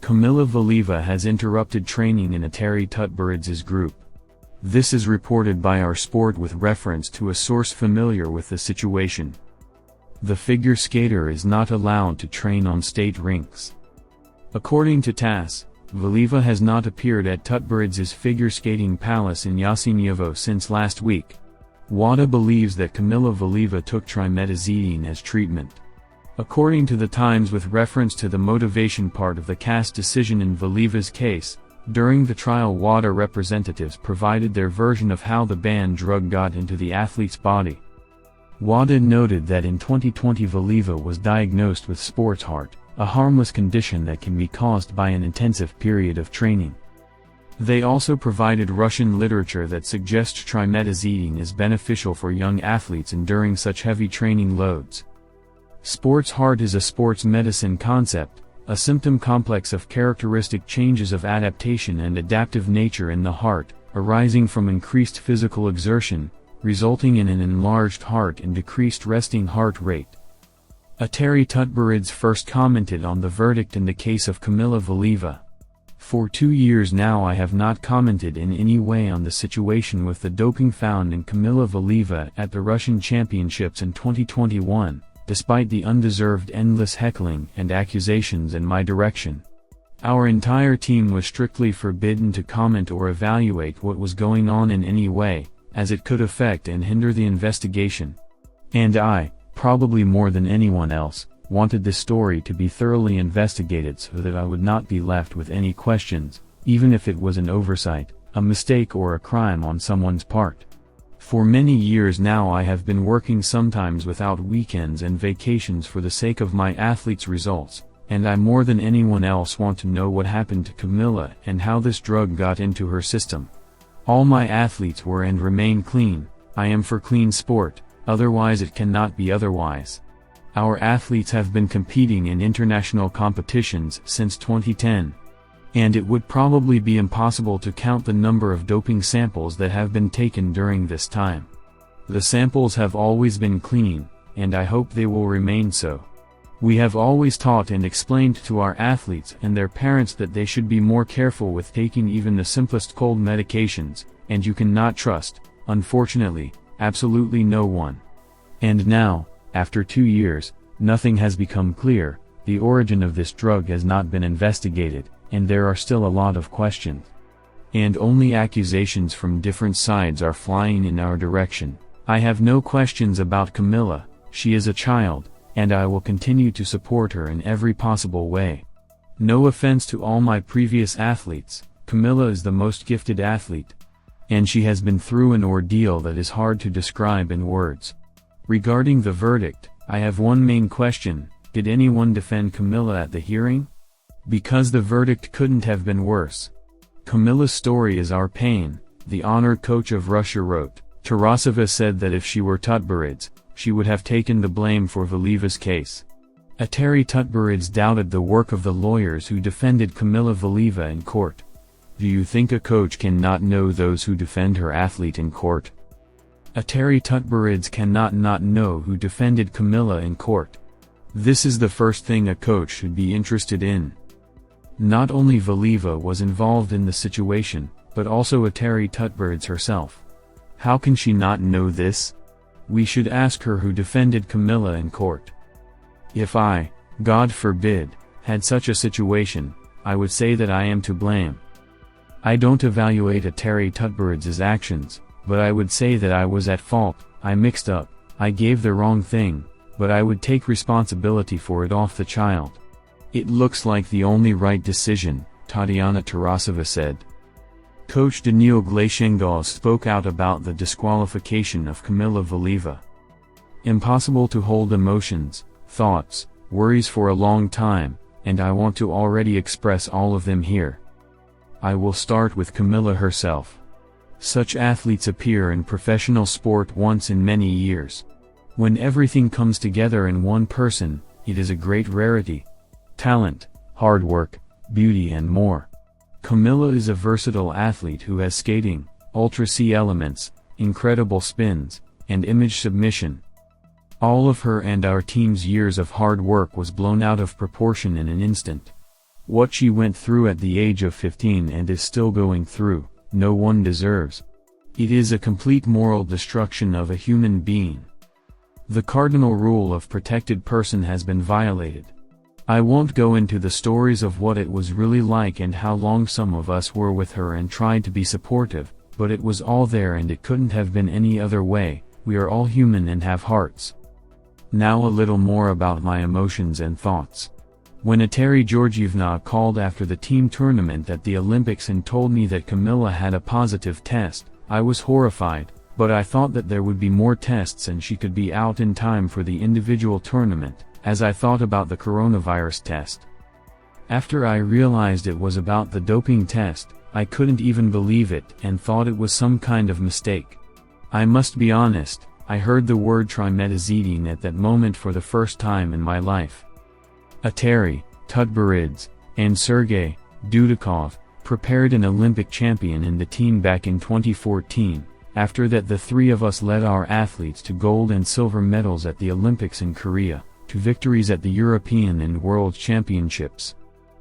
Kamila Valieva has interrupted training in Eteri Tutberidze's group. This is reported by our sport with reference to a source familiar with the situation. The figure skater is not allowed to train on state rinks. According to TASS, Valieva has not appeared at Tutberidze's figure skating palace in Yasenyevo since last week. WADA believes that Kamila Valieva took trimetazidine as treatment. According to the Times with reference to the motivation part of the CAS decision in Valieva's case, during the trial WADA representatives provided their version of how the banned drug got into the athlete's body. WADA noted that in 2020 Valieva was diagnosed with sports heart, a harmless condition that can be caused by an intensive period of training. They also provided Russian literature that suggests trimetazidine is beneficial for young athletes enduring such heavy training loads. Sports heart is a sports medicine concept, a symptom complex of characteristic changes of adaptation and adaptive nature in the heart, arising from increased physical exertion, resulting in an enlarged heart and decreased resting heart rate. Eteri Tutberidze first commented on the verdict in the case of Kamila Valieva. For 2 years now I have not commented in any way on the situation with the doping found in Kamila Valieva at the Russian Championships in 2021, despite the undeserved endless heckling and accusations in my direction. Our entire team was strictly forbidden to comment or evaluate what was going on in any way, as it could affect and hinder the investigation. And I, probably more than anyone else, wanted this story to be thoroughly investigated so that I would not be left with any questions, even if it was an oversight, a mistake or a crime on someone's part. For many years now I have been working sometimes without weekends and vacations for the sake of my athletes' results, and I more than anyone else want to know what happened to Kamila and how this drug got into her system. All my athletes were and remain clean. I am for clean sport, otherwise it cannot be otherwise. Our athletes have been competing in international competitions since 2010. And it would probably be impossible to count the number of doping samples that have been taken during this time. The samples have always been clean, and I hope they will remain so. We have always taught and explained to our athletes and their parents that they should be more careful with taking even the simplest cold medications, and you cannot trust, unfortunately, absolutely no one. And now, after 2 years, nothing has become clear. The origin of this drug has not been investigated, and there are still a lot of questions. And only accusations from different sides are flying in our direction. I have no questions about Kamila. She is a child, and I will continue to support her in every possible way. No offense to all my previous athletes, Kamila is the most gifted athlete. And she has been through an ordeal that is hard to describe in words. Regarding the verdict, I have one main question: did anyone defend Kamila at the hearing? Because the verdict couldn't have been worse. Kamila's story is our pain, the honored coach of Russia wrote. Tarasova said that if she were Tutberidze, she would have taken the blame for Valieva's case. Eteri Tutberidze doubted the work of the lawyers who defended Kamila Valieva in court. Do you think a coach cannot know those who defend her athlete in court? Eteri Tutberidze cannot not know who defended Kamila in court. This is the first thing a coach should be interested in. Not only Valieva was involved in the situation, but also Eteri Tutberidze herself. How can she not know this? We should ask her who defended Kamila in court. If I, God forbid, had such a situation, I would say that I am to blame. I don't evaluate Eteri Tutberidze's actions, but I would say that I was at fault. I mixed up, I gave the wrong thing, but I would take responsibility for it off the child. It looks like the only right decision, Tatiana Tarasova said. Coach Daniil Gleikhengauz spoke out about the disqualification of Kamila Valieva. Impossible to hold emotions, thoughts, worries for a long time, and I want to already express all of them here. I will start with Kamila herself. Such athletes appear in professional sport once in many years. When everything comes together in one person, it is a great rarity. Talent, hard work, beauty and more. Kamila is a versatile athlete who has skating, ultra-C elements, incredible spins, and image submission. All of her and our team's years of hard work was blown out of proportion in an instant. What she went through at the age of 15 and is still going through, no one deserves. It is a complete moral destruction of a human being. The cardinal rule of protected person has been violated. I won't go into the stories of what it was really like and how long some of us were with her and tried to be supportive, but it was all there and it couldn't have been any other way. We are all human and have hearts. Now a little more about my emotions and thoughts. When Eteri Georgievna called after the team tournament at the Olympics and told me that Kamila had a positive test, I was horrified, but I thought that there would be more tests and she could be out in time for the individual tournament, as I thought about the coronavirus test. After I realized it was about the doping test, I couldn't even believe it and thought it was some kind of mistake. I must be honest, I heard the word trimetazidine at that moment for the first time in my life. Eteri Tutberidze and Sergei Dudikov prepared an Olympic champion in the team back in 2014. After that, the three of us led our athletes to gold and silver medals at the Olympics in Korea, to victories at the European and World Championships.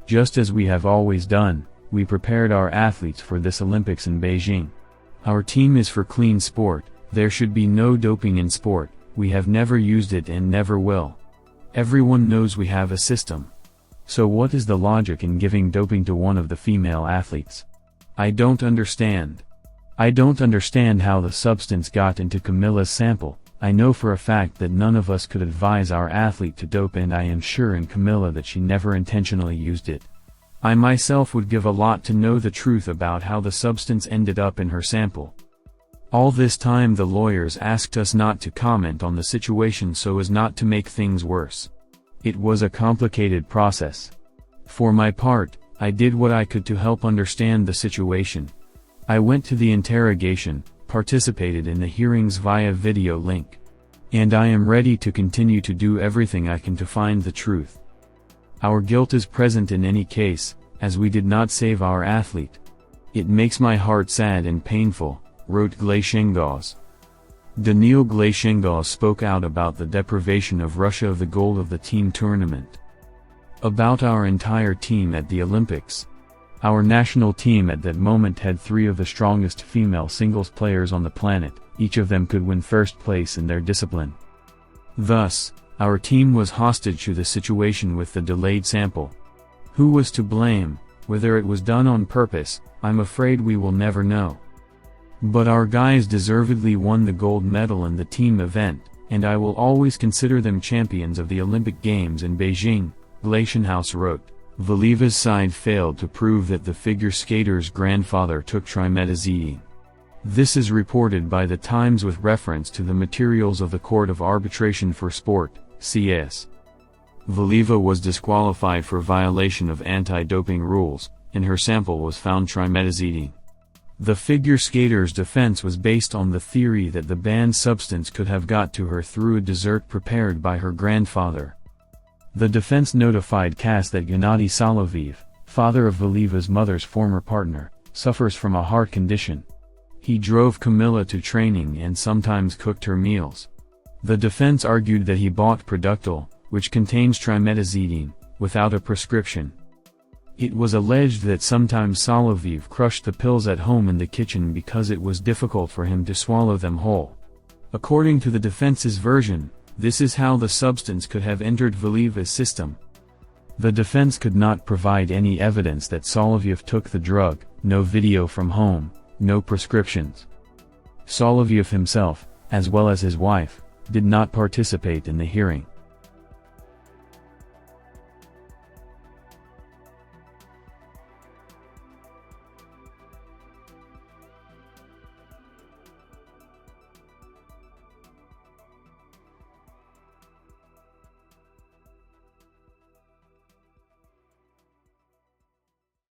Just as we have always done, we prepared our athletes for this Olympics in Beijing. Our team is for clean sport. There should be no doping in sport. We have never used it and never will. Everyone knows we have a system. So what is the logic in giving doping to one of the female athletes? I don't understand. I don't understand how the substance got into Kamila's sample. I know for a fact that none of us could advise our athlete to dope, and I am sure in Kamila that she never intentionally used it. I myself would give a lot to know the truth about how the substance ended up in her sample. All this time the lawyers asked us not to comment on the situation so as not to make things worse. It was a complicated process. For my part, I did what I could to help understand the situation. I went to the interrogation, participated in the hearings via video link. And I am ready to continue to do everything I can to find the truth. Our guilt is present in any case, as we did not save our athlete. It makes my heart sad and painful, wrote Gleikhengauz. Daniil Gleikhengauz spoke out about the deprivation of Russia of the gold of the team tournament. About our entire team at the Olympics. Our national team at that moment had three of the strongest female singles players on the planet. Each of them could win first place in their discipline. Thus, our team was hostage to the situation with the delayed sample. Who was to blame? Whether it was done on purpose, I'm afraid we will never know. But our guys deservedly won the gold medal in the team event, and I will always consider them champions of the Olympic Games in Beijing, Gleikhengauz wrote. Valieva's side failed to prove that the figure skater's grandfather took trimetazidine. This is reported by The Times with reference to the materials of the Court of Arbitration for Sport, CS. Valieva was disqualified for violation of anti-doping rules, and her sample was found trimetazidine. The figure skater's defense was based on the theory that the banned substance could have got to her through a dessert prepared by her grandfather. The defense notified CAS that Gennady Soloviev, father of Valieva's mother's former partner, suffers from a heart condition. He drove Kamila to training and sometimes cooked her meals. The defense argued that he bought Productal, which contains trimetazidine, without a prescription. It was alleged that sometimes Soloviev crushed the pills at home in the kitchen because it was difficult for him to swallow them whole. According to the defense's version, this is how the substance could have entered Valieva's system. The defense could not provide any evidence that Soloviev took the drug, no video from home, no prescriptions. Soloviev himself, as well as his wife, did not participate in the hearing.